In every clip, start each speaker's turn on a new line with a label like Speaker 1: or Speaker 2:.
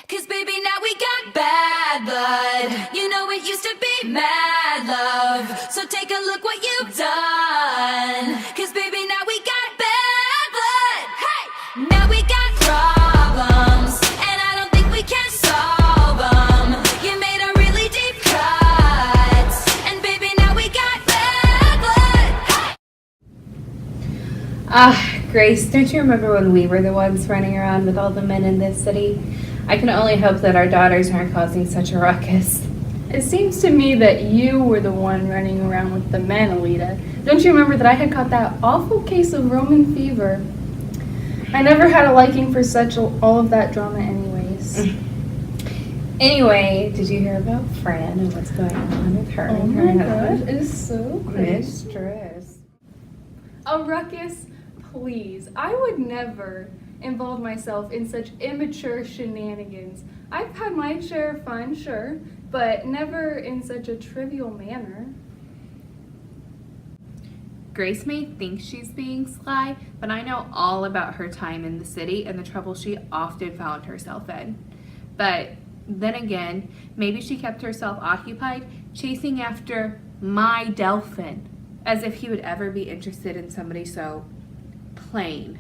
Speaker 1: 'Cause baby, now we got bad blood. You know it used to be mad love. So take a look what you've done. 'Cause baby, now we got bad blood. Hey! Now we got problems, and I don't think we can solve them. You made a really deep cut, and baby, now we got bad blood. Hey!
Speaker 2: Grace, don't you remember when we were the ones running around with all the men in this city? I can only hope that our daughters aren't causing such a ruckus.
Speaker 3: It seems to me that you were the one running around with the men, Alita. Don't you remember that I had caught that awful case of Roman fever? I never had a liking for all of that drama anyways.
Speaker 2: Anyway, did you hear about Fran and what's going on with her?
Speaker 3: Oh
Speaker 2: and her
Speaker 3: my
Speaker 2: husband?
Speaker 3: gosh, it is so crazy.
Speaker 2: Mistress.
Speaker 3: A ruckus? Please. I would never involve myself in such immature shenanigans. I've had my share of fun, sure, but never in such a trivial manner.
Speaker 2: Grace may think she's being sly, but I know all about her time in the city and the trouble she often found herself in. But then again, maybe she kept herself occupied chasing after my Delphin, as if he would ever be interested in somebody so plain.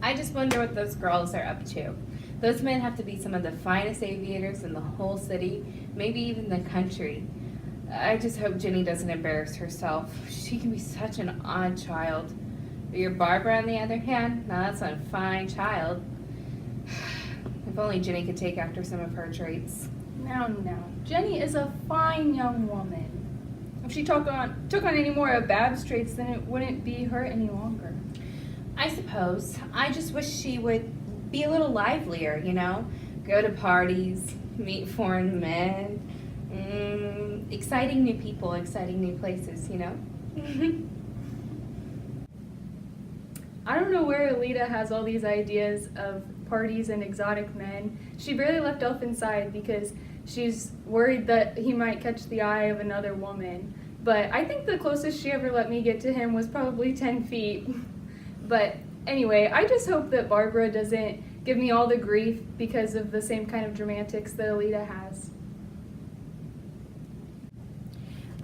Speaker 2: I just wonder what those girls are up to. Those men have to be some of the finest aviators in the whole city, maybe even the country. I just hope Jenny doesn't embarrass herself. She can be such an odd child. But your Barbara, on the other hand, now that's a fine child. If only Jenny could take after some of her traits.
Speaker 3: Now, Jenny is a fine young woman. If she took on any more of Bab's traits, then it wouldn't be her any longer.
Speaker 2: I suppose. I just wish she would be a little livelier, you know? Go to parties, meet foreign men, exciting new people, exciting new places, you know?
Speaker 3: I don't know where Alita has all these ideas of parties and exotic men. She barely left Elf inside because she's worried that he might catch the eye of another woman. But I think the closest she ever let me get to him was probably 10 feet. But anyway, I just hope that Barbara doesn't give me all the grief because of the same kind of dramatics that Alita has.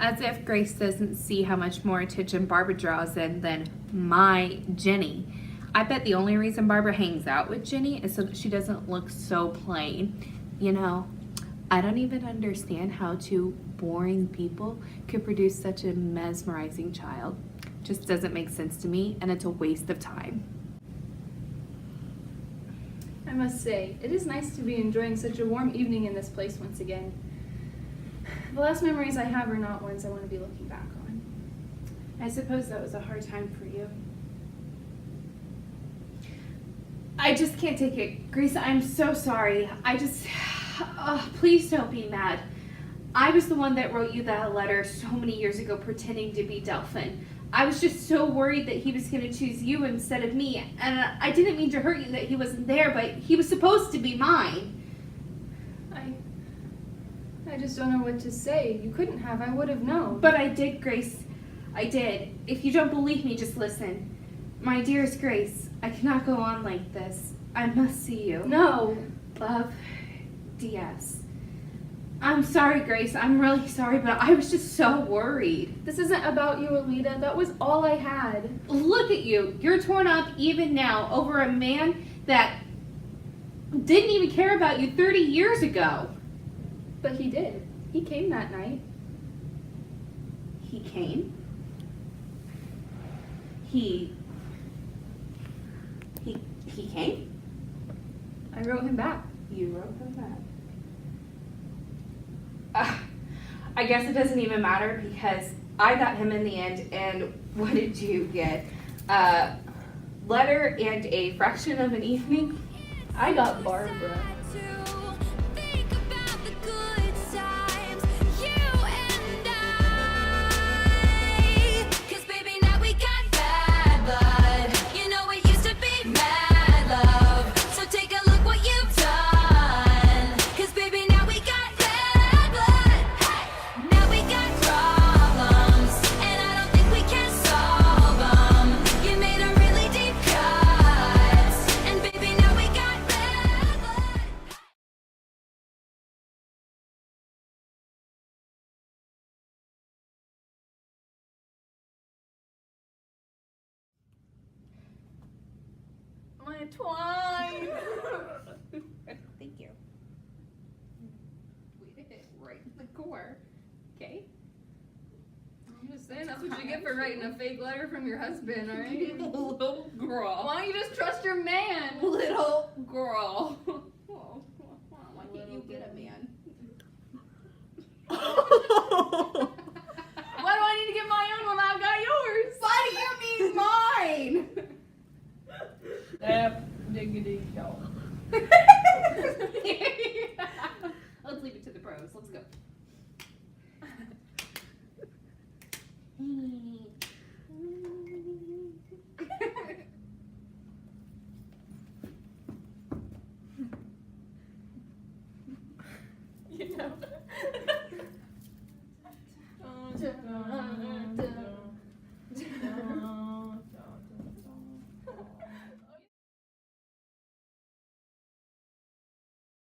Speaker 2: As if Grace doesn't see how much more attention Barbara draws in than my Jenny. I bet the only reason Barbara hangs out with Jenny is so that she doesn't look so plain. You know, I don't even understand how two boring people could produce such a mesmerizing child. Just doesn't make sense to me, and it's a waste of time.
Speaker 3: I must say, it is nice to be enjoying such a warm evening in this place once again. The last memories I have are not ones I want to be looking back on.
Speaker 2: I suppose that was a hard time for you. I just can't take it. Grace, I'm so sorry. Please don't be mad. I was the one that wrote you that letter so many years ago pretending to be Delphin. I was just so worried that he was going to choose you instead of me. And I didn't mean to hurt you that he wasn't there, but he was supposed to be mine.
Speaker 3: I just don't know what to say. You couldn't have. I would have known.
Speaker 2: But I did, Grace. I did. If you don't believe me, just listen. My dearest Grace, I cannot go on like this. I must see you.
Speaker 3: No.
Speaker 2: Love, DS. I'm sorry, Grace. I'm really sorry, but I was just so worried.
Speaker 3: This isn't about you, Alita. That was all I had.
Speaker 2: Look at you. You're torn up even now over a man that didn't even care about you 30 years ago.
Speaker 3: But he did. He came that night.
Speaker 2: He came? He came?
Speaker 3: I wrote him back.
Speaker 2: You wrote him back. I guess it doesn't even matter because I got him in the end, and what did you get? A letter and a fraction of an evening?
Speaker 3: I got Barbara.
Speaker 1: Mad love, so take a look what you've done.
Speaker 2: twine. Thank you. We did it right in the core. Okay.
Speaker 3: I'm just saying, that's what you get for writing a fake letter from your husband, alright?
Speaker 2: Little girl.
Speaker 3: Why don't you just trust your man?
Speaker 2: Little girl.